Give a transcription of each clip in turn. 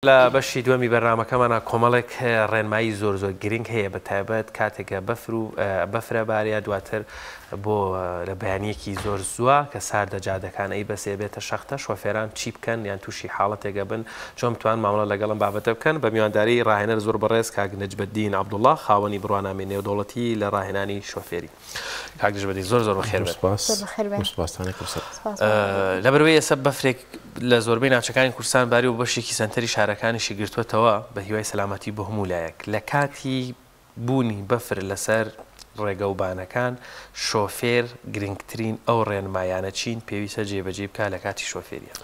لا بەشی دووەمی بەرنامەکەمانە کۆمەڵێک ڕێنمایی زۆر گرنگ هەیە بە تایبەت کاتێکە بەفرە باریا دواتر بۆ لە بەیانیەکی زۆر زووە کە ساردە جادەکان ئەی بەسێ بێتە شەختە شۆفێران چی بکەن یان تووشی حاڵەتێکە بن چۆن بتوان مامەڵە لەگەڵم بابەتە بکەن بە میوانداری ڕاهێنەر زۆر بەڕێز کاک نەجمەدین عەبدوڵڵا خاوەنی بڕوانامەی نێودەوڵەتی لە ڕاهێنانی شۆفێری. کاک نەجمەدین زۆر بەخێر بێت. لەبەرەوەی ئێستا بەفرێک لە زۆربەی ناوچەکانی کوردستان باری و بەشێکی سەنتەری شارەکانیشی گرتووەتەوە بە هیوای سەلامەتی بۆ هەموو لایەک. لە کاتی بوونی بەفر لەسەر ڕێگەوبانەکان شۆفێر گرنگترین ئەو ڕێنمایانە چین پێویستە جێبەجێ بکە لە کاتی شۆفێریە؟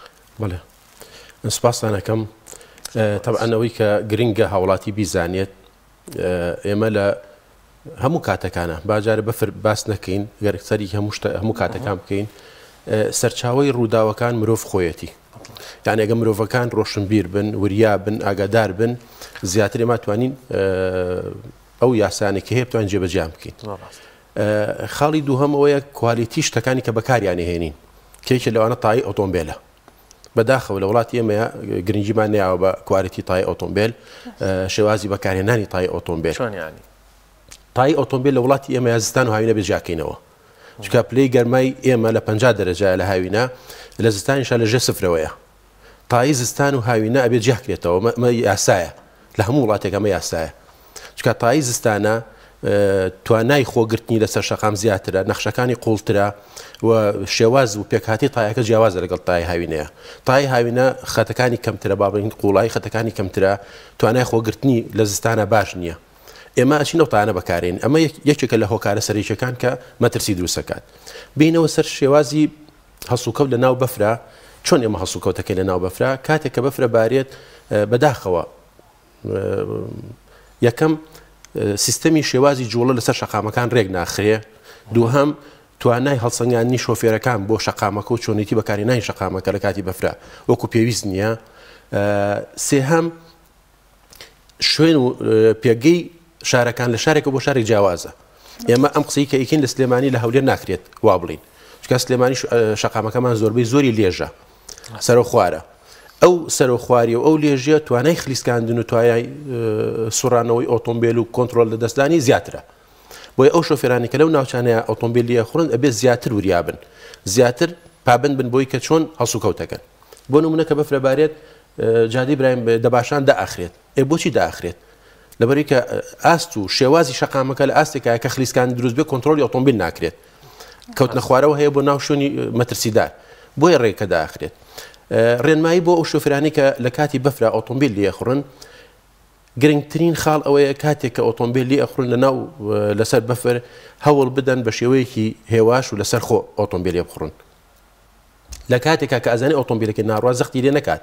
بەڵێ سپاسانەکەم. تەبعەنەوەی کە گرنگە هاوڵاتی بیزانێت ئێمە لە هەموو کاتەکانە باجارە بەفر باس نەکەین گەرەکسەری هەموو کاتەکان بکەین سەرچاوەی ڕووداوەکان مرۆڤ خۆیەتی. یان ئەگە مرۆڤەکان ڕۆشنبیر بن وریا بن ئاگادار بن زیاتر ئێمە توانین ئەو یاسانێکی هەیە بتوانین جێبەجێیان بکەین. خاڵی دووهەم ئەوەیە کوالیتی شتەکانی کە بەکاریانە هێنین کێکە لەوانە تای ئۆتۆمبیلە بەداخەوە لە وڵاتی ئێمە گرنگیمان نەیاوە بە کوالیتی تای ئۆتۆمبیل شێوازی بەکارهێنانی تای ئۆتۆمبیل. تای ئۆتۆمبیل لە وڵاتی ئێمە زستان و هاوینە بێجاکەینەوە چکە پلەی گەرمای ئێمە لە 50 دەرەجە لە هاوینە لە زستانیشە لە ژێ سفرەوەیە. تای زستان و هاوینە ئەبێ جیاکرێتەوە مە یاسایە لە هەموو وڵاتێک ئەمە یاسایە چکە تای زستانە توانای خۆگرتنی لەسەر شەقام زیاترە نەخشەکانی قوڵترە و شێواز و پێکهاتی تایەکە جیاوازە لەگەڵ تای هاوینەیە. تای هاوینە خەتەکانی کەمترە بابین قوڵایی خەتەکانی کەمترە توانای خۆگرتنی لە زستانە باش نییە. ئێمە ئەچین ئەو تایانە بەکارێن ئەمە یەکێکە لە هۆکارە سەرێکیەکان کە مەترسی دروستەکات. بینەوە سەر شێوازی هەسوکەوت لە ناو بەفرە چۆن ئێمە هەسوکەوتەکەی لە ناو بەفرە کاتێک کە بەفرە بارێت بەداخەوە یەکەم سیستەمی شێوازی جوڵە لەسەر شەقامەکان ڕێک ناخرێ. دووهەم توانای هەڵسەنگاندنی شۆفێرەکان بۆ شەقامەکە و چۆنیتی بەکارهێنانی شەقامەکە لە کاتی بەفرە وەکو پێویست نییە. سێهەم شوێن و پێگەی شارەکان لە شارێکە بۆ شارێک جیاوازە. ئێمە ئەم قسەی کە ئیکەین لە سلێمانی لە هەولێر ناکرێت وا بڵین چکە سلێمانی شەقامەکەمان زۆربەی زۆری لێژە سەرۆ خوارە. ئەو سەرۆ خواری و ئەو لێژە توانای خلیسکاندن و توانای سوڕانەوەی ئۆتۆمبیل و کۆنتترۆل لە دەستدانی زیاترە. بۆیە ئەو شۆفێرانی کە لەو ناوچانەیە ئۆتۆمبیلی خوڕن ئەبێت زیاتر وریابن زیاتر پابند بن بۆی کە چۆن هەسوکەوتەکەن. بۆ نمونە کە بەفرە بارێت جادی برایم دەباشان داخرێت بۆچی داخرێت لەبەری کە ئاست و شێوازی شەقامەکە لە ئاستێکە کە خلیسکان دروست بێ کۆنتترۆلی ئۆتۆمبیل ناکرێت کەوت نەخوارەوە هەیە بۆ ناو شوێنی مەترسیدار بۆیە ڕێکە داخرێت. ڕێنمایی بۆ ئەو شۆفێرانی کە لە کاتی بەفرە ئۆتۆمبیل لێخڕن گرنگترین خاڵ ئەوەیە کاتێک کە ئۆتۆمبیل لێخڕن لەناو لەسەر بەفر هەوڵ بدەن بە شێوەیەکی هێواش و لەسەر خۆ ئۆتۆمبیل لێ بخڕن. لە کاتێکە کە ئەزانێ ئۆتۆمبیلەکە ناڕوا زەختی لێ نەکات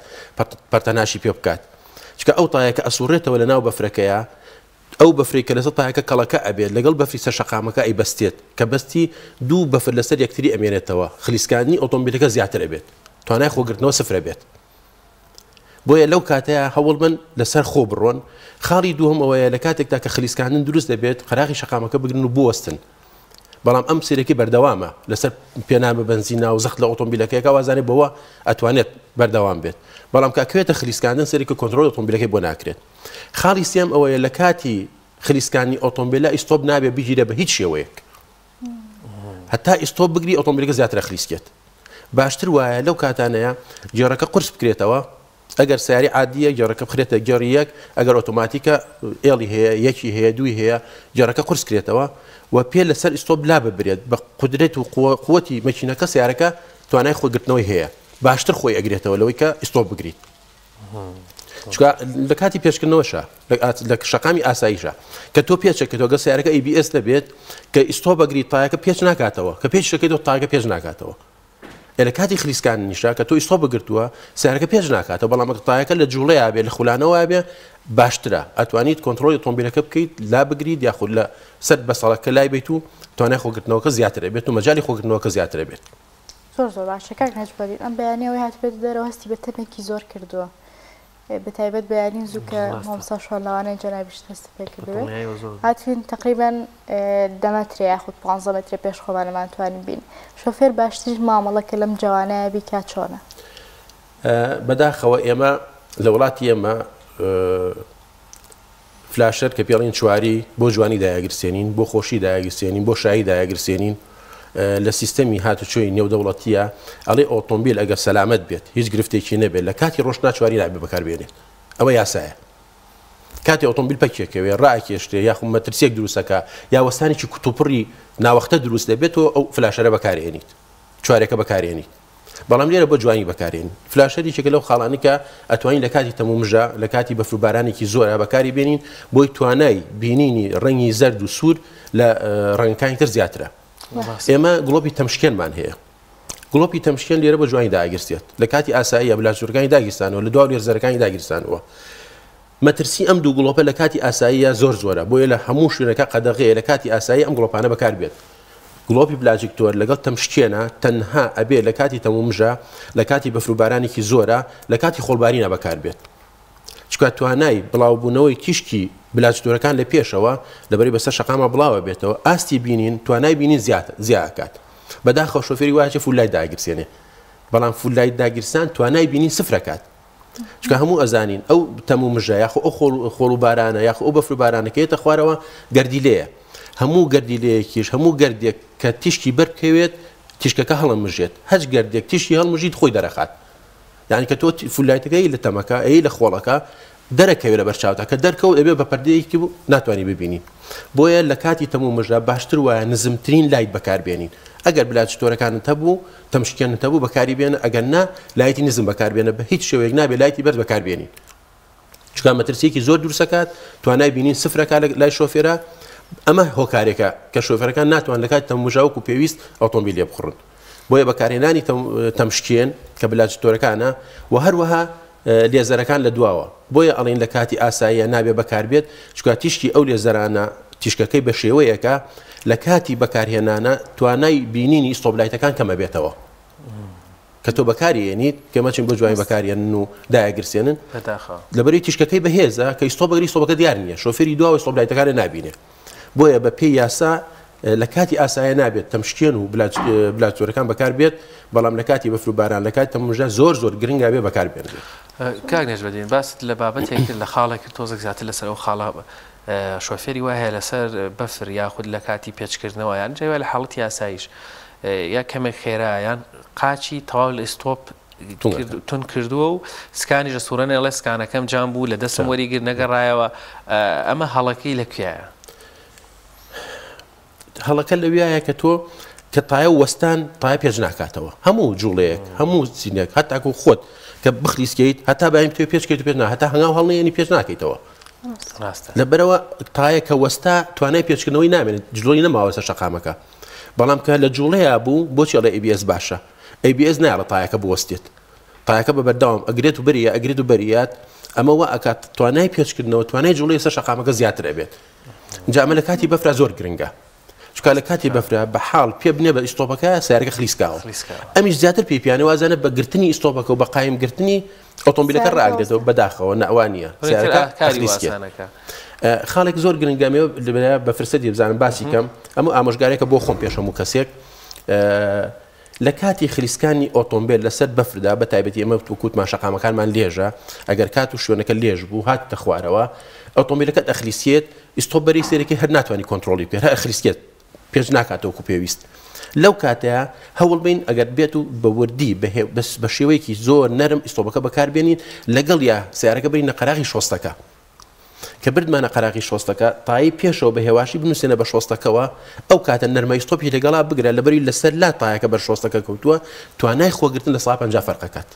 پەرتەناشی پێ بکات چکە ئەو تایەکە ئەسوڕێتەوە لە ناو بەفرەکەیە ئەو بەفری کە لەسەر تایەکە کەڵەکە ئەبێت لەگەڵ بەفری سەر شەقامەکە ئەی بەستێت کە بەستی دوو بەفر لەسەر یەکتری ئەمێنێتەوە خلیسکانی ئۆتۆمبیلەکە زیاتر ئەبێت توانای خۆگرتنەوە سفرە بێت. بۆیە لەو کاتەیە هەوڵ من لەسەر خۆ بڕۆن. خاڵی دووهم ئەوەیە لە کاتێکدا کە خلیسکاندن دروست دەبێت قەراغی شەقامەکە بگرن و بوەستن. بەڵام ئەم سیرەکی بەردەوامە لەسەر پێنامە بنزینە و زەخت لە ئۆتۆمبیلەکەیەکە وازانێت بەوە ئەتوانێت بەردەوام بێت بەڵام کاکوێتە خلیسکاندن سەرێکی کۆنتترۆل ئۆتۆمبیلەکەی بۆ ناکرێت. خاڵی سێم ئەوەیە لە کاتی خلیسکانی ئۆتۆمبیلە ئیستۆپ نابێت بیگیرە بە هیچ شێوەیەک هەتا ئیستۆپ بگری ئۆتۆمبیلەکە زیاتر خلیسکێت. باشتر وایە لەو کاتانەیە گێڕەکە قورس بکرێتەوە ئەگەر سیاری عادیە گێڕەکە بخرێتە گێڕی یەک ئەگەر ئۆتۆماتیکە ئێڵی هەیە یەکی هەیە دوی هەیە گێڕەکە قورس کرێتەوە و پێ لەسەر ئیستۆپ لا ببرێت بە قودرێت و قووەتی مەکینەکە سیارەکە توانای خۆگرتنەوەی هەیە باشتر خۆی ئەگرێتەوە لەوەی کە ئیستۆپ بگریت. چکە لە کاتی پێشکردنەوەشە لە شەقامی ئاساییشە کە تۆ پێچەکەیتەوە گە سیارەکە ABS دەبێت کە ئیستۆپ بەگریت تایەکە پێچ ناکاتەوە کە پێچ شەکەیتەوە تایەکە پێچ ناکاتەوە. لە کاتی خلیسکان نیشا کە تۆ ئیستۆپ بگرتووە سیارەکە پێچ ناکاتەوە بەڵام تایەکە لە جوڵەیە بێ لە خولانەوە بێ باشترە ئەتوانیت کۆنتترۆلی ئۆتۆمبیلەکە بکەیت لا بگریت یاخود لە سەر بەسەڵەکە لای بیت و توانای خۆگرتنەوەکە زیاتر بێت و مەجای خۆگرتنەوەکە زیاتر بێت. زۆر باشە کاک نەجمەدین ئەم بەیانیەوەی هاتبێت دەرەوە هەستی بە تەمێکی زۆر کردووە بە تایبەت بەیانی زوو کە مامۆستا شۆڵەوانەی جەنابیش دەست پێ کردوێت هاتوین تقریبا 10 مەتر یاخود 15 مەتر پێش خۆمانەمان توانین بین شۆفێر باشتر مامەڵەکە لەم جوانایە بیکات چۆنە؟ بەداخەوە ئێمە لە وڵاتی ئێمە فلاشەر کە پێڵین چواری بۆ جوانی دایەگرسێنین بۆ خۆشی دایەگرسێنین بۆ شایی دایەگرسێنین لە سیستەمی هاتوچۆی نێودەوڵەتیە ئەڵێ ئۆتۆمبیل ئەگەر سەلامەت بێت هیچ گرفتێکی نەبێت لە کاتی ڕۆژنا چواری نابێ بەکاربێنێت ئەوە یاسایە کاتی ئۆتۆمبیل پەکێکەوێ ڕاکێشتێ یاخو مەترسیەک دروستەکە یا وەستانێکی کوتوپڕی ناوەختە دروست دەبێتەوە ئەو فلاشەرە بەکارێنیت چوارێکە بەکارێنیت بەڵام لێرە بۆ جوانی بەکارێن فلاشەریێکە لەو خاڵانێکە ئەتوانین لە کاتی تەمومژە لە کاتی بەفروبارانێکی زۆرە بەکاری بێنین بۆی توانای بینینی ڕەنگی زەرد و سوور لە ڕەنگەکانی تر زیاترە ئێمە گڵۆپی تەمشکێنمان هەیە گڵۆپی تەمشکێن لێرە بە جوانی داگرسێت لە کاتی ئاساییە بلاژوورەکانی داگیرستانەوە لە دواو لێرزەرەکانی داگیرستانەوە مەترسی ئەم دوو گڵۆپە لە کاتی ئاساییە زۆرە بۆیە لە هەموو شوێنەکە قەدەغەیە لە کاتی ئاسایی ئەم گڵۆپانە بەکار بێت گڵۆپی بلاژیکتۆر لەگەڵ تەمشکێنە تەنها ئەبێ لە کاتی تەمومژە لە کاتی بەفروبارانێکی زۆرە لە کاتی خۆڵبارینە بەکار بێت چکە توانای بڵاوبوونەوەی تیشکی بلاژتۆرەکان لە پێشەوە لەبەری بەسەر شەقامە بڵاوە بێتەوە ئاستی بینین توانای بینین زیاکات بەداخەوە شۆفێری وایە فولای داگیرسێنێ بەڵام فولای داگیرسان توانای بینین سفرەکات چکە هەموو ئەزانین ئەو تەمومژە یاخۆ ئەو خۆڵوبارانە یاخۆ ئەو بەفروبارانەکەیتە خوارەوە گەردی لێیە هەموو گەردیلەیەکیش هەموو گەردێک کە تیشکی بەرکەوێت تیشکەکە هەڵمژێت هەچ گەردێک تیشی هەڵمژیت خۆی دەرەخات یعنی کە تۆ فولایتەکەی لە تەمەکە ئەی لە خۆڵەکە دەرەکەوێت لە بەرچاوتە کە دەرکەوت ئەبێ بە پەردەیەکی بوو ناتوانانی ببینین بۆیە لە کاتی تەمومژە باشتر وایە نزمترین لایت بەکاربێنین ئەگەر بلاژتۆرەکانت هەبوو تەمشکێنت هەبوو بەکاری ئەگەر نا لایتی نزم بەکاربێنە بە هیچ شێوەیەک نابێت لایتی بەرز بەکاربێنین چکە مەترسیەکی زۆر دروستەکات توانای بینین سفرەکە لای شۆفێرە ئەمە هۆکارێکە کە شۆفێرەکان ناتوان لە کاتی تەمومژاوەکو پێویست ئۆتۆمبیل لێ بخڕن بۆیە بەکارهێنانی تەمشکێن کە بلاژتۆرەکانە و هەروەها لێزەرەکان لە دواوە بۆیە ئەڵین لە کاتی ئاساییە نابێ بەکاربێت چکە تیشکی ئەو لێزەرانە تیشکەکەی بە شێوەیەکە لە کاتی بەکارهێنانە توانای بینینی ئیستۆبلایتەکان کەمە بێتەوە کە تۆ بەکارێنیت کەمەچین بۆ جوانی بەکارێنن و دایەگرسێنن لەبەری تیشکەکەی بەهێزە کە ئیستۆبەگری ئیستۆبەکە دیار نییە شۆفێری دواوە ئیستۆبلایتەکانە نابینێ بۆیە بە پێی یاسا لە کاتی ئاسایە نابێت تەمشکێن و بلاژتۆرەکان بەکار بێت بەڵام لە کاتی بەفروباران لە کاتی تەمومژە زۆر گرنگا بێ بەکار بێنێت کاک نێژبەدین باست لە بابەتێک لە خاڵێک تۆزێک زیاتر لەسەر ئەو خاڵە شۆفێری وایە لەسەر بەفر یاخود لە کاتی پێچکردنەوە یان جێوە لە حاڵەتی یاساییش یا کەمێک خێرایان قاچی تەواو لە ئیستۆپ تون کردووە و سکانی لە سوورەنە ئەڵێ سکانەکەم جام بوو لە دەستم وەریگر نەگەڕایەوە ئەمە هەڵەکەی لەکوێیە هەڵەکە لەویایە کە تۆ کە تایە وەستان تایە پێش ناکاتەوە هەموو جوڵەیەک هەموو سینێک هەتاکو خۆت کە بخلیسکەیت هەتا بایم تێ پێشکەیت و پێش هەتا هەنگاو هەڵنێنی پێش ناکەیتەوە لەبەرەوە تایە کە وەستا توانای پێچکردنەوەی نامێنێت جلۆی نەماوەسە شەقامەکە بەڵام کە لە جوڵەیە بوو بۆچی ئەڵێ ABS باشە ABS نایڵە تایەکە بوەستێت تایەکە بە بەردەوام ئەگرێت و بەریە ئەگرێت و بەریات ئەمە ئەکات توانای پێچکردنەوە توانای جوڵەی سەر شەقامەکە زیاتر ئەبێت جامە لە کاتی بەفرا زۆر گرنگە چکە لە کاتی بەفرا بە حاڵ پێ بنێ بە ئیستۆپەکە سیارەکە خلیسکاوە ئەمیش زیاتر پێپیانە وازانە بە گرتنی ئیستۆپەکە و بە قایمگرتنی ئۆتۆمبیلەکە ڕاگرێتەوە بەداخەوە نەوانە خاڵێک زۆر گرنگامەوە بە فرسەتی بزانم باسی کەم ئەمە ئامۆژگارێکە بۆ خۆم پێشەم و کەسێک لە کاتی خلیسکانی ئۆتۆمبیل لەسەر بەفردا بە تایبەتی ئەمە وکووتمان شەقامەکانمان لێژە ئەگەر کات و شوێنەکە لێژ بوو هاتە خوارەوە ئۆتۆمبیلەکەت ئەخلیسیێت ئیستۆبەری سێرەکەی هەر ناتوانانی کۆنتترۆلی پێ ئەخلیسکێت پێش ناکاتەوەکو پێویست لەو کاتەیە هەوڵ بین ئەگەر بێت و بە وردی بە شێوەیەکی زۆر نەرم ئیستۆبەکە بەکاربێنین لەگەڵ یا سیارەکە بینە قەراغی شۆستەکە کە بردمانە قەراغی شۆستەکە تایی پێشەوە بە هێواشی بنووسێنە بە شۆستەکەەوە ئەو کاتە نەرمەی ئیستۆپی لەگەڵا بگرە لەبەری لەسەر لا تایەکە بەر شۆستەکە کەوتووە توانای خۆگرتن لە 150 فەرقەکەات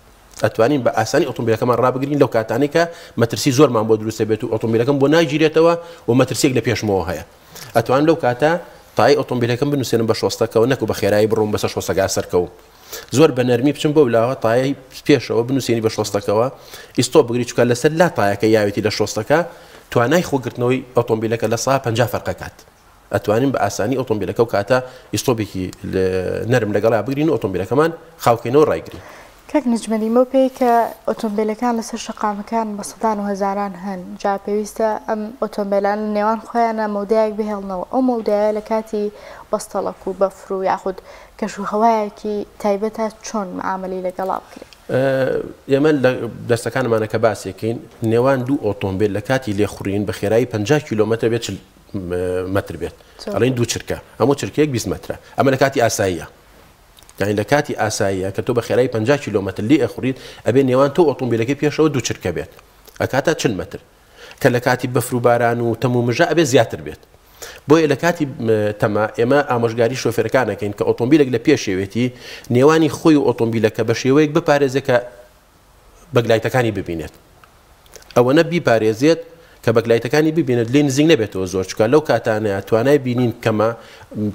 ئەتوانین بە ئاسانی ئۆتۆمبیلەکەمان ڕابگرین لەو کاتانی کە مەترسی زۆرمان بۆ دروستە بێت و ئۆتۆمبیلەکەم بۆ ناگیرێتەوە و مەترسێک لە پێشمەوە هەیە ئەتوان لەو کاتە تای ئۆتۆمبیلەکەم بنووسێنم بە شۆستەکەەوە نەکو بە خێرایی بڕۆم بەسەر شۆستەکە سەرکەوم زۆر بە نەرمی بچم بۆ ولاوە تای پێشەوە بنووسێنی بە شۆستەکەەوە ئیستۆ بگری چکە لەسەر لا تایەکە یاوێتی لە شۆستەکە توانای خۆگرتنەوەی ئۆتۆمبیلەکە لە 150 فەرقەکات ئەتوانین بە ئاسانی ئۆتۆمبیلەکە و کاتە ئیستۆبێکی نەرم لەگەڵا بگرین و ئۆتۆمبیلەکەمان خاوکەینەوە ڕایگرین کاک نجمەلی مە پێی کە ئۆتۆمبیلەکان لەسەر شەقامەکان بە سەدان و هەزاران هەن جا پێویستە ئەم ئۆتۆمبیلان لە نێوان خۆیانە مەودایەک بهێڵنەوە ئەو مەودایە لە کاتی بەستەڵک و بەفر و یاخود کەشوهەوایەکی تایبەتە چۆن معاملی لەگەڵا بکرێت ئێمە لە دەستەکانمانە کە باسێکین نێوان دوو ئۆتۆمبیل لە کاتی لێخوڕین بە خێرایی 50 کیلومتر بێت متر بێت ئەڵێن دوو چرکە هەموو چرکەیەک 20 مترە ئەمە لە کاتی ئاساییە یعنی لە کاتی ئاساییە کە تۆ بە خێرایی 50 کیلومتر لێ ئەخوڕیت ئەبێ نێوان تۆ ئۆتۆمبیلەکەی پێشەوە دوو چرکە بێت ئەکاتە 40 متر کە لە کاتی بەفر و باران و تەموو مژە ئەبێ زیاتر بێت بۆیە لە کاتی تەما ئێمە ئامۆژگاری شۆفێرەکانەکەین کە ئۆتۆمبیلێک لە پێشێوێتی نێوانی خۆی و ئۆتۆمبیلەکە بە شێوەیەک بپارێزێت کە بەگلایتەکانی ببینێت ئەوەنە بیپارێزێت کە بەگلایتەکانی ببینێت لێ نزیک نەبێتەوە زۆر چکە لەو کاتانەیە توانای بینین کەمە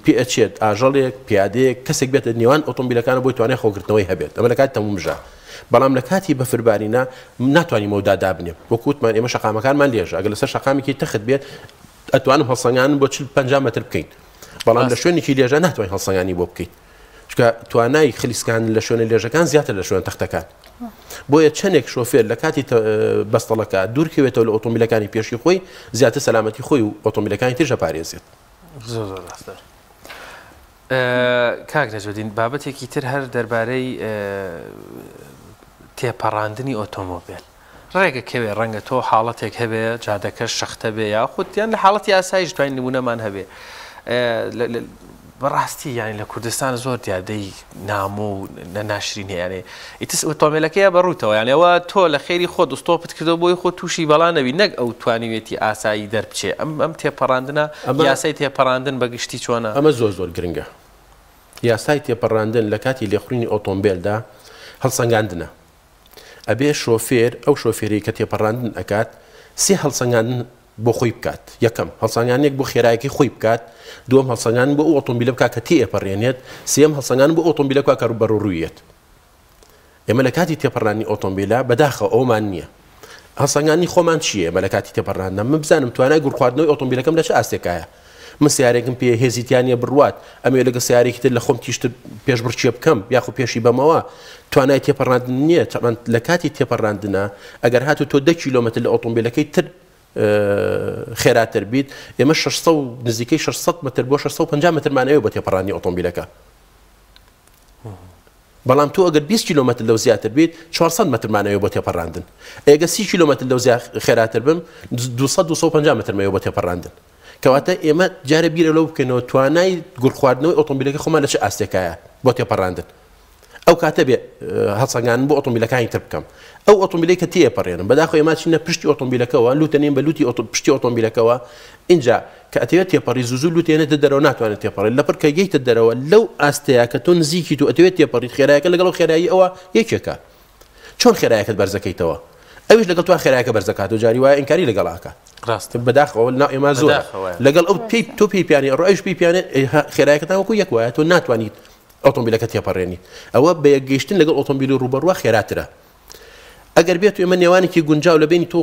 پێچێت ئاژەڵێک پیادەیەک کەسێک بێتە نێوان ئۆتۆمبیلەکانە بۆی توانای خۆگرتنەوەی هەبێت ئەمە لە کاتی تەموو مژە بەڵام لە کاتی بەفربارینە ناتوانین مەودادا بنێم وەکوتمان ئێمە شەقامەکانمان لێژە ئەگەر لەسەر شەقامێکی تەخت بێت ئەتوانم هەڵسەنگان بۆ 50 متر بکەین بەڵام لە شوێنێکی لێژە ناتوانین هەڵسەنگانی بۆ بکەین چکە توانای خلیسکان لە شوێنە لێژەکان زیاتر لە شوێن تەختەکان بۆیە چەندێک شۆفێر لە کاتی بەستەڵەکە دوورکەوێتەوە لە ئۆتۆمبیلەکانی پێشی خۆی زیاتر سەلامەتی خۆی و ئۆتۆمبیلەکانی تێژە پارێزێت زۆر ڕاستە کاک نەجمەدین بابەتێکی تر هەر دەربارەی تێپەڕاندنی ئۆتۆمۆبیل ڕێگە کەوێ ڕەنگە تۆ حاڵەتێک هەبێ جادەکەش شەختە بێ یاخودیان لە حاڵەتی ئاسایش توانین نمونەمان هەبێ بەڕاستی یانی لە کوردستان زۆر دیادەی نامۆ و ناشرین هەیەێ ئیتس ئۆتۆمبیلەکەیە بەڕووتەوە یانەوە تۆ لە خێری خۆت دستۆپت کردو بۆی خۆ تووشی بەڵا نەبی نەک ئەو توانیوێتی ئاسایی دەربچێ ئەم تێپەڕاندنە یاسای تێپەڕاندن بەگشتی چۆنە ئەمە زۆر گرنگە یاسای تێپەڕاندن لە کاتی لێخوڕینی ئۆتۆمبیلدا هەڵسەنگاندنە ئەبێ شۆفێر ئەو شۆفێری کە تێپەڕاندن ئەکات سێ هەڵسەنگاندن بۆ خۆی بکات یەکەم هەڵسەنگانێک بۆ خێرایەکی خۆی بکات دووەم هەڵسەنگان بۆ ئەو ئۆتۆمبیلە بکات کە تێپەڕێنێت سێم هەڵسەنگان بۆ ئۆتۆمبیلە بکات کە بەڕووڕوویەت ئێمە لە کاتی تێپەڕانی ئۆتۆمبیلە بەداخەوە ئەومان نییە هەڵسەنگانی خۆمان چییە مە لە کاتی تێپەڕاندن من بزانم توانای گوڕخواردنەوەی ئۆتۆمبیلەکەم لە چه ئاستێکایە من سیارێکم پێ هێزیتیانە بڕوات ئەمێ لەگە سیارێکی تر لە خۆم تیشتر پێش بڕچێ بکەم یاخو پێشی بەمەوە توانای تێپەڕاندن نییە لە کاتی تێپەڕاندنە ئەگەر هاتو تۆ 10 کیلومتر لە ئۆتۆمبیلەکەی تر خێراتر بیت ئێمە 600 نزیکەی 600 متر بۆ 650 مترمانەوە بۆ تێپەڕانی ئۆتۆمبیلەکە بەڵام تۆ ئەگەر 20 کیلومتر لەو زیاتر بیت 400 مترمانەوە بۆ تێپەڕاندن ئەگە 30 کیلومتر لەو خێراتر بم 250 مترمەوە بۆ تێپەڕاندن کەواتە ئێمە جارە بیرە لەو بکەنەوە توانای گوڕخواردنەوەی ئۆتۆمبیلەکە خۆمان لە چه ئاستێکایە بۆ تێپەڕاندن ئەو کاتە بێ هەڵسەنگان بۆ ئۆتۆمبیلەکانی تر بکەم ئەو ئۆتۆمبیلی کە تێپەڕێنم بەداخۆ ئێمە چینە پشتی ئۆتۆمبیلەکەەوە لوتەنین بە لوتی پشتی ئۆتۆمبیلەکەەوە اینجا کە ئەتەوێت تێپەڕی زوو لوتێنێتە دەرەوە ناتوانێت تێپەڕێت لەپڕ کە گەیتە دەرەوە لەو ئاستەیە کە تۆ نزیکی تو ئەتەوێت تێپەڕیت خێرایەکە لەگەڵ خێرایی ئەوە یەکێکە چۆن خێرایەکەت بەرزەکەیتەوە ئەویش لەگەڵ تو خێرایەکە بەرزەکات و جاری وایە ئینکاری لەگەڵاکە ڕاست بەداخەوە ئێمە زۆر لەگەڵ ئەو تۆ پێی پیانێ ڕۆیش پێی پیانێت خێرایەکەتان وەکو یەک وایە تۆ ناتوانیت ئۆتۆمبیلەکە تێپەڕێنی ئەوە بە یەکگەیشتن لەگەڵ ئۆتۆمبیلی ڕوبەڕوە خێراترە ئەگەر بێت ئێمە نێوانێکی گونجاو لە بینی تۆ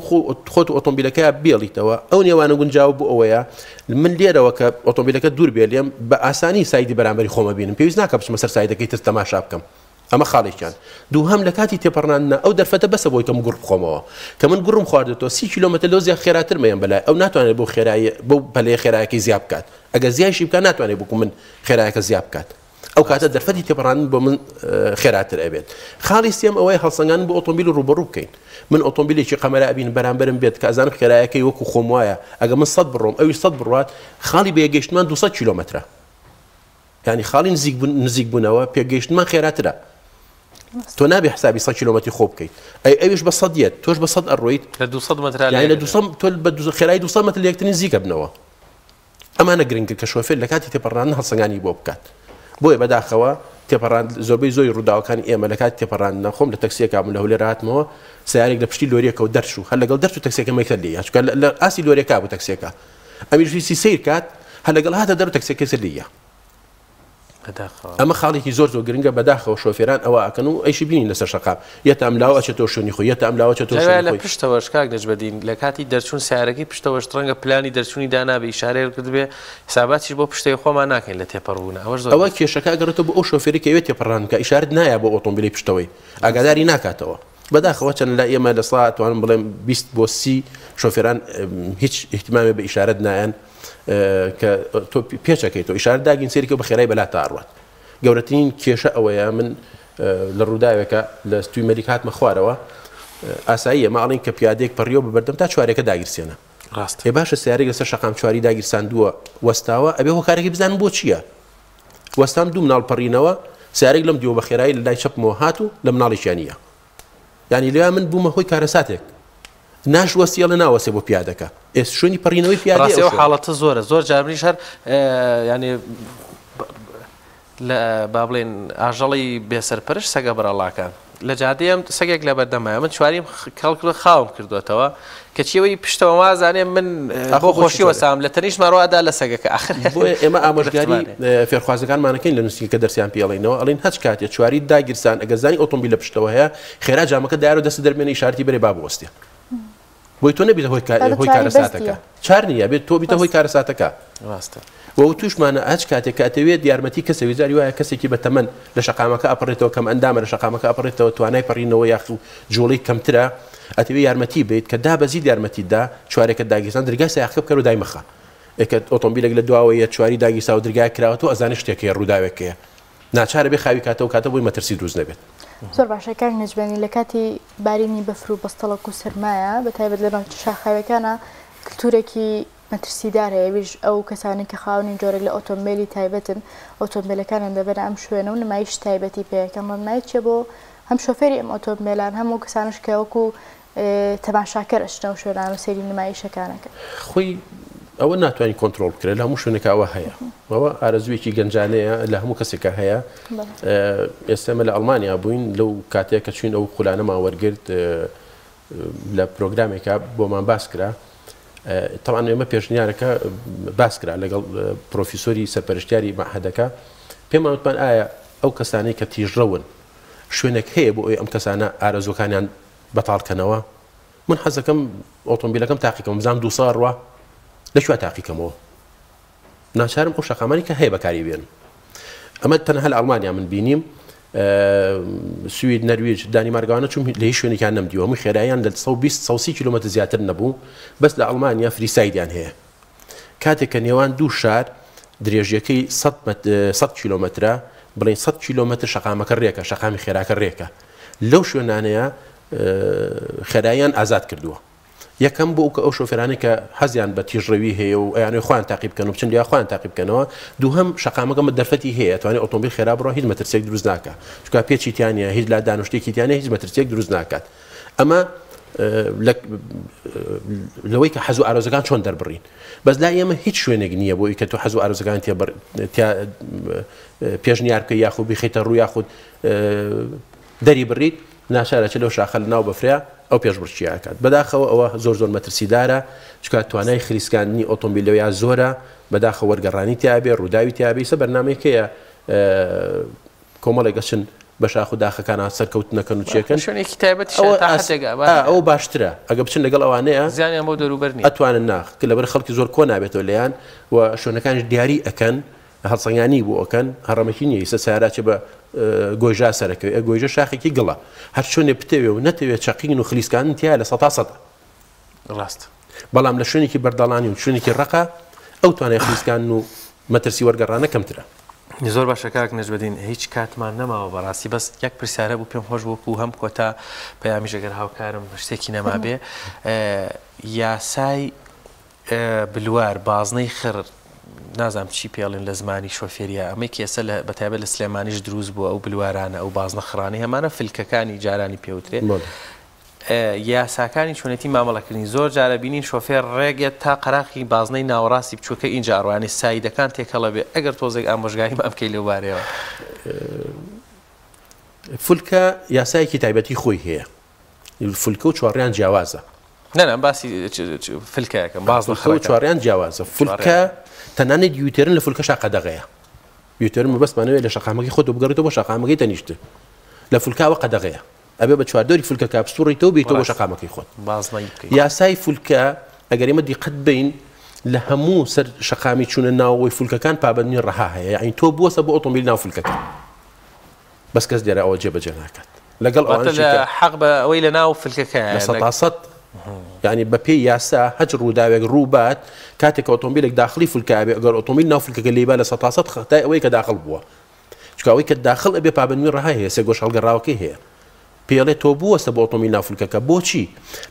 خۆت ئۆتۆمبیلەکە بێڵیتەوە ئەو نێوانە گونجاو بۆ ئەوەیە من لێرەوە کە ئۆتۆمبیلەکە دوور بێ لێم بە ئاسانی سایدی بەرامبەری خۆمە بینم پێویست ناکە بچمە سەر سایدەکەی تر تەماشا بکەم ئەمە خاڵێکیان دووهەم لە کاتی تێپەڕاندنە ئەو دەرفەتە بەسە بۆی کەم گوڕ بخۆمەوە کە من گوڕم خواردێتەوە 30 کیلومتر لەو زیاد خێراتر مەیەم بەلای ئەو ناتوانێت بۆ خێرایی بۆ پەلەیە خێرایەکەی زیاد بکات ئەگەر زیایشی بکات ناتوانێت بکو من خێرایەکە زیاد بکات ئەو کاتە دەرفەتی تێپەڕاندن بۆ من خێراتر ئەبێت خاڵی سێم ئەوەی هەڵسەنگان بۆ ئۆتۆمبیل ڕوبەڕوو بکەین من ئۆتۆمبیلێکی قەمەرە ئەبین بەرامبەرم بێت کە ئەزانم خێرایەکەی وەکو خۆم وایە ئەگە من 100 بڕۆم ئەوی 100 بڕوات خاڵی بێگەیشتمان 200 کیلومترە یعنی خاڵی نزیک بوونەوە پێگەیشتمان خێراترە تۆ نابێ حسابی 100 کیلومتری خۆ بکەیت ئەویش بە 100 یەت تۆش بە 100 ئەڕۆیت لە 200 متر یعنی لە 200 تۆ بە خێرایی 200 متر لە یەکتری نزیکە بنەوە ئەمانە گرنگە کە شۆفێر لە کاتی تێپەڕاندن هەڵسەنگانی بۆ بکات بۆیە بەداخەوە تێپەڕاند زۆربەی زۆری ڕووداوەکانی ئێمە لە کاتی تێپەڕاندنە خۆم لە تەکسیەکە من لە هەولێر هاتمەوە سیارێک لە پشتی لۆریەکە و دەرچوو هەر لەگەڵ دەرچوو تەکسیەکە مەکتەر لێیە چونکە لە ئاسی لۆریەکە بوو تەکسیەکە ئەمیش ویستی سیر کات هەر لەگەڵ هاتە دەرو تەکسیەکە سەر لێیە ئەمە خاڵێکی زۆر گرنگە بەداخەوە شۆفێران ئەوە ئەکەن و ئەیشی بینین لەسەر شەقام یەتە ئەملاوە ئەچێتەوە شوێنی خۆی یەتە ئەملاوە ئەچێتەوە شوێنی خۆی لە پشتەوەش کاک نەجمەدین لە کاتی دەرچوون سیارەکەی پشتەوەش ڕەنگە پلانی دەرچوونی دانا بە ئیشارەیە کرد بێ حساباتیش بۆ پشتەوە خۆمان ناکەین لە تێپەڕبوونە ئەوە کێشەکە ئەگەڕێتەوە بۆ ئەو شۆفێری کە ئەوێت تێپەڕان کە ئیشارەت نایە بۆ ئۆتۆمبیلی پشتەوەی ئاگاداری ناکاتەوە بەداخەوە چەند لە ئێمە لە سڵات توانم بڵێم 20 بۆ 30 شۆفێران هیچ احتیمامی بە ئیشارەت نایەن کە تۆ پێچەکەیتەوە ئیشارەت داگین سێریکە بە خێرای بەلا تا ئەڕوات گەورەترین کێشە ئەوەیە من لە ڕووداوێکە لە ستوی مەریک هاتمە خوارەوە ئاساییە ماڵین کە پیادێک پەڕیۆ ببەردەم تا چوارێکە داگیرسێنە ڕاست ێ باشە سیارێک لەسەر شەقام چواری داگیرساندووە وەستاوە ئەبێ هۆکارێکی بزانم بۆ چییە وەستام دوو مناڵ پەڕینەوە سیارێک لەم دیوە بە خێرایی لە لای چەپمەوە هات و لە مناڵێکیان نییە یعنی لێ من بوومە هۆی کارەساتێک ناشوەسیە لە ناوەسێ بۆ پیادەکە ئێس شوێنی پەڕینەوەی پیادێ و حاڵەتە زۆرە زۆر جاربنیش هەر ینی لە با بڵێن ئاژەڵی بێسەرپەرش سەگە بەرەڵاکان لە جادەیەم سەگێک لە بەردەمایە من چواریم کەڵکڵ خاوم کردوێتەوە کە چیەوەی پشتەوە وازانێ من بۆ خۆشی وەسام لە تەنیش ماڕوادا لە سەگەکە آخر ئێمە ئامۆژگاری فێرخوازەکانمانەکەین لە نووسین کە دەرسیان پێڵێنەوە ئەڵین هەچ کاتێک چواری داگیرسان ئەگەزانی ئۆتۆمبیل لە پشتەوە هەیە خێرا جامەکە دایرە دەست دەرمێنی شارتی بەرێ با بوەستێ بۆی تۆ نەبیتە هۆی کارەساتەکە چار نییە بێت تۆ بیتە هۆی کارەساتەکە ڕاستە و توشمانە ئەچ کاتێک کاتەوێت یارمەتی کەسەوی زاری وایە کەسێکی بەتەمەن لە شەقامەکە ئەپڕێتەوە کەم ئەندامە لە شەقامەکە ئەپڕێتەوە توانای پەڕینەوە یاخ و جوڵی کەمترە ئەتەوێ یارمەتی بێت کە دابەزید یارمەتیدا چوارێکە داگیرسان دەرگای سایاخەکە بکەر و دایمەخە ئێکە ئۆتۆمبیلێک لە دواوەیە چواری داگیرسا و دەرگای کراوەتەوە ئەزانێ شتێکەیە ڕووداوێکەیە ناچارە بێ خاوی کاتەوە کاتە بۆی مەترسی دروست نەبێت زۆر باشە کار نەجبێنی لە کاتی بارینی بەفر و بەستەڵک و سەرمایە بەتایبەت لە ناو شاخاوەکانە کلتورێکی مەترسیدار هەیە ویژ ئەو کەسانی کە خاوەنی جۆرە لە ئۆتۆمبیلی تایبەتن ئۆتۆمبیلەکانیان دەبێت ئەم شوێنە و نمایش تایبەتی پێەکەم ڕەنمای چێ بۆ هەم شۆفێری ئەم ئۆتۆمبیلان هەموو کەسانش کە وەکو تەماشاکەر ئەشتە و شوێنان و سەیری نمایشەکانەکە خۆی ئەوە ناتوانین کۆنتترۆل بکرێت لە هەموو شوێنێک ئەوە هەیە ئەوە ئارەزوێکی گەنجانەیە لە هەموو کەسێکە هەیە ئێستێمە لە ئەڵمانیا بووین لەو کاتێک کە چوین ئەو خولانەما وەرگرت لە پرۆگرامێکە بۆمان باس کرا طبعا ئێمە پێشنیارەکە باس کرا لەگەڵ پرۆفیسۆری سەرپەرشتیاری مەعهەدەکە پێمان وتمان ئایا ئەو کەسانەی کە تیژڕەون شوێنێک هەیە بۆ ئەوی ئەم کەسانە ئارەزوەکانیان بەتاڵکەنەوە من حەزەکەم ئۆتۆمبیلەکەم تاقیکەم بزانم دوو ساڕوە لەکوێ تاقیکەمەوە ناچارم ئەو شەقامانی کە هەیە بەکاری بێن ئەمە تەنها لە ئەڵمانیا من بینیم سوید نەرویج دانیمارگاوانە چون لە هیچ شوێنێکیان نەمدیوە هەمووی خێراییان لە 120 کیلۆمەتر زیاتر نەبوو بەس لە ئەڵمانیا فریسایدیان هەیە کاتێک کە نێوان دوو شار درێژیەکەی 100 کیلۆمەترە بڵێن 100 کیلۆمەتر شەقامەکە ڕێکە شەقامی خێراکە ڕێکە لەو شوێنانەیە خێراییان ئازاد کردووە یەکەم بۆ ئەو شۆفێرانی کە حەزیان بە تیژڕەوی هەیە و ئەیانوی خوان تاقی بکەن و بچن یا خوان تاقی بکەنەوە دووهەم شەقامەکەم دەرفەتی هەیە توانێت ئۆتۆمبیل خێرا بڕۆ هیچ مەترسێک دروست ناکات چونکە پێچی تیانە هیچ لا دانوشتێکی تیانە هیچ مەترسێک دروست ناکات ئەمە لەوەی کە حەزو ئارۆزەکان چۆن دەربڕین بەس لا ئێمە هیچ شوێنێک نییە بۆی کە تو حەزو ئارۆزەکان پێشنیار بکە یاخود بخیتە ڕوو یاخود دەری بڕیت ناشارەچە لەو شاخە لە ناو بەفریا ئەو پێشبڕچیاکات بەداخەوە ئەوە زۆر مەترسیدارە چکات توانای خلیسکاندنی ئۆتۆمبیلەوەیان زۆرە بەداخە وەرگەڕانی تیابێ ڕووداوی تیابێ سە بەرنامەیەکەیە کۆمەڵێک گەچن بە شاخ و داخەکانە سەرکەوت نەکەن و چێکن ئەو باشترە ئەگە بچن لەگەڵ ئەوانەیە زیانیان بۆ دەروبەرنی ئەتوانن ناخ کە لەبەر خەڵکی زۆر کۆ نابێتەوە لەیان و شوێنەکانش دیاری ئەکەن هەڵسەنگانی بۆ ئەوکەن هەڕەمەکی نیە ئێستا سیاراتێ بە گۆیژا سەرەکەوێ گۆیژە شاخێکی گڵە هەر چۆنێ بتەوێ و نەتەوێت چەقین و خلیسکان تیا لە 100 ڕاست بەڵام لە شوێنێکی بەردەڵانی و شوێنێکی ڕقە ئەو توانای خلیسکان و مەترسی وەرگەڕانە کەمترە زۆر باشە کاک نەجبەدین هیچ کاتمان نەماوە بەڕاستی بەس یەک پرسیارە بوو پێم خۆش بوو و هەم کۆتا پەیامی ژەگەر هاوکارم شتێکی نەمابێ یاسای بلوار بازنەی خڕ نازام چی پێڵێن لە زمانی شۆفێریە ئەمەی کێسە بەتایبەت لە سلێمانیش دروست بووە ئەو بلوارانە ئەو بازنە خڕانی هەمانە فلکەکانی جارانی پێوترێت یاساکانی چۆنێتی مامەڵەکردنی زۆر جارە بینین شۆفێر ڕێگێت تا قەراقی بازنەی ناوەڕاستی بچووکە اینجا ئەڕوانی سایدەکان تێکەڵە بێ ئەگەر تۆزێک ئامۆژگاری بەمکەی لەوارەوە فولکە یاسایەکی تایبەتی خۆی هەیە فولکە و چوارڕیان جیاوازە نەنە باسی فلکەکەم باز و چوارڕیان جیاوازە فولکە تەنانەت یوتێرن لە فولکە شاقەدەغەیە یوتێرن بەسمانەوێت لە شەقامەکەی خۆت بگەڕێتەوە بۆ شەقامەکەی تەنیشتە لە فولکاوە قەدەغەیە ئەبێ بە چواردۆری فولکە کاپستوڕیتەوە بیتەوە بۆ شەقامەکەی خۆت یاسای فولکە ئەگەر ئێمە دیقەت بین لە هەموو سەر شەقامی چوونە ناوەوەی فولکەکان پابەندنی ڕەها هەیە یعنی تۆ بووەسە بۆ ئۆتۆمبیل ناو فولکەکان بەس کەس دیارە ئەوە جێبەجێ ناکات لەگەڵ ئەوانە حەق بە ئەوەی لە ناو فولکەکە لە 100 یعنی بە پێی یاسا هەج ڕووداوێک ڕووبات کاتێک ئۆتۆمبیلێک داخلی فولکە بێ ئەگەر ئۆتۆمبیل ناو فولکەکە لێبا لە 100 خەتای ئەوەی کە داخل بووە چکاوەی کە داخل ئەبێ پابندی ڕەهای هەیە سێ گۆش هەڵگەڕاوەکەی هەیە پێڵێ تۆ بوەستە بۆ ئۆتۆمبیل ناوفولکەکە بۆچی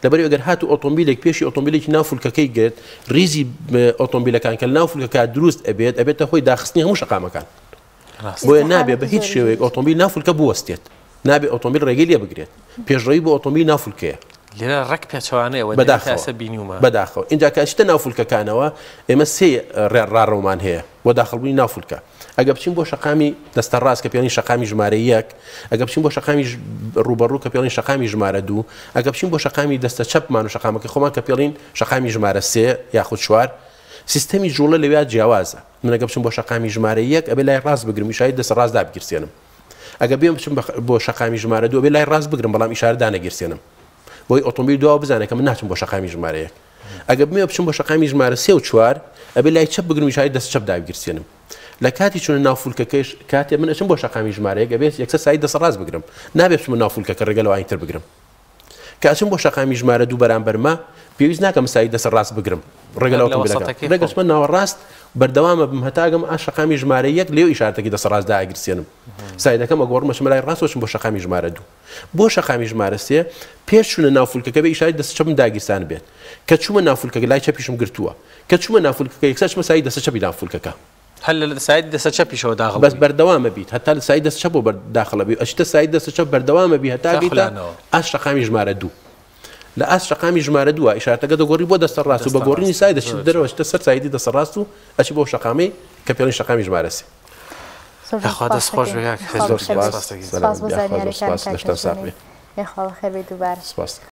لەبەر ئەگەر هاتو ئۆتۆمبیلێک پێشی ئۆتۆمبیلێکی ناوفولکەکەی گرێت ریزی ئۆتۆمبیلەکان کە ناوفولکەکە دروست ئەبێتە خۆی داخستنی هەموو شەقامەکان بۆیە نابێ بە هیچ شێوەیەک ئۆتۆمبیل ناوفولکە بوەستێت نابێ ئۆتۆمبیل ڕێگەی لێ بگرێت پێشڕەوی بۆ ئۆتۆمبیل ناوفولکەیە لێرە ڕێک پێچەوانەیە بەداخەوە اینجا کاتشتە ناوفولکەکانەوە ئێمە سێ ڕێڕاڕەومان هەیە بۆ داخڵبوونی ناوفولکە ئەگە بچین بۆ شەقامی دەستە ڕاست کە پێڵین شەقامی ژمارە 1 ئەگە بچین بۆ شەقامی ڕوبەڕوو کە پێڵین شەقامی ژمارە 2 ئەگە بچین بۆ شەقامی دەستە چەپمان و شەقامەکە خۆمان کە پێڵین شەقامی ژمارە 3 یاخود 4 سیستەمی جوڵە لەوێ جیاوازە من ئەگە بچم بۆ شەقامی ژمارە 1 ئەبێ لای ڕاست بگرم ئیشارەی دەستە ڕاست دابگیرسێنم ئەگە بێم بچم بۆ شەقامی ژمارە 2 ئەبێ لای ڕاست بگرم بەڵام ئیشارە دانەگیرسێنم بۆی ئۆتۆمبیل دوا بزانێت کە من ناچم بۆ شەقامی ژمارە 1 ئەگە بمێ بچم بۆ شەقامی ژمارە 3 و 4 ئەبێ لای چەپ بگرم ئیشارەی دەست چەپ دابگیرسێنم لە کاتی چونە ناوفولکەکەش کاتێ من ئەچم بۆ شەقامی ژمارەیەک ئەبێت یەکسەر سای دەست ڕاست بگرم نابێت بچم ناوفولکەکە ڕێگەلەوە ئاینتر بگرم کاچم بۆ شەقامی ژمارە 2 بەرامبەرمە پێویست ناکەم سای دەست ڕاست بگرم ڕێگەلەوە ئۆتۆمبیلەکە ڕێگەچمە ناوەڕاست بەردەوامە بم هەتاگەم شەقامی ژمارە 1 لێو ئیشارەتێکی دەست ڕاست داگیرسێنم سایدەکەم ئەگۆڕمەچمە لای ڕاستەوەچم بۆ شەقامی ژمارە 2 بۆ شەقامی ژمارە 3 پێش چونە ناوفولکەکە بێ ئیشارەی دەست چەپم داگیرسان بێت کە چوومە ناوفولکەکە لای چەپیشم گرتووە کە چوومە ناوفولکەکە یەکسەر چمە سای دەست چەپی ناوفولکەکە هەل لە سایت دەستە چەپیشەوە داخڵ بەس بەردەوامە بیت هەتا لە سای دەست چەپ بۆ بەرداخڵە بێ ئەشتە سای دەست چەپ بەردەوامە بی هەتا بیتە ئاش شەقامی ژمارە 2 لە ئاس شەقامی ژمارە 2 ئیشارەتەکە دەگۆڕی بۆ دەستە ڕاست و بە گۆڕینی سای دەچێت دەرەوە شتە سەر سایدی دەستە ڕاست و ئەچی بۆ شەقامی کە پێڵین شەقامی ژمارە 3 خوا دەست خۆش سپاس بۆ زانیاریەکانتان کە یەخوا بەخێر بێ دووبارە.